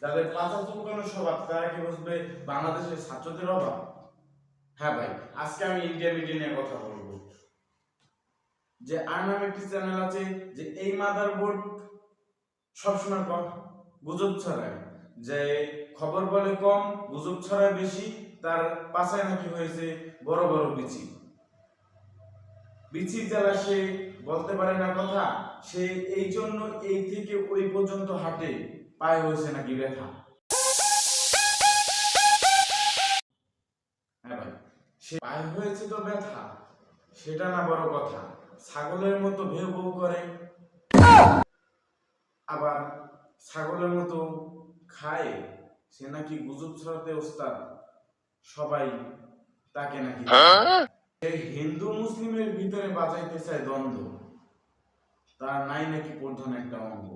যাদের পাতা চুলকানো স্বভাব তারা কি বুঝবে বাংলাদেশের ছাত্রদের অভাব? হ্যাঁ ভাই, আজকে আমি ইন্ডিয়া মিডিয়া নিয়ে কথা বলবো। যে আর নামে একটি চ্যানেল আছে, যে এই মাদারবোর্ড সবসময় গুজব ছড়ায়, যে খবর বলে কম গুজব ছড়ায় বেশি, তার পাশায় নাকি হয়েছে বড় বড় বিচি। বিচির জ্বালা সে বলতে পারে না কথা, সে এই জন্য এই থেকে ওই পর্যন্ত হাঁটে, পায়ে হয়েছে নাকি ব্যথা। হ্যাঁ ভাই, সে পায়ে হয়েছে তো ব্যথা, সেটা না বড় কথা, ছাগলের মতো ভেউ ভেউ করে, আবার ছাগলের মতো খায়, সে নাকি গুজব ছড়াতে ওস্তাদ, সবাই তাকে নাকি হিন্দু মুসলিমের ভিতরে বাজাইতে চায় দ্বন্দ্ব, তার নাই নাকি প্রধান একটা অঙ্গ।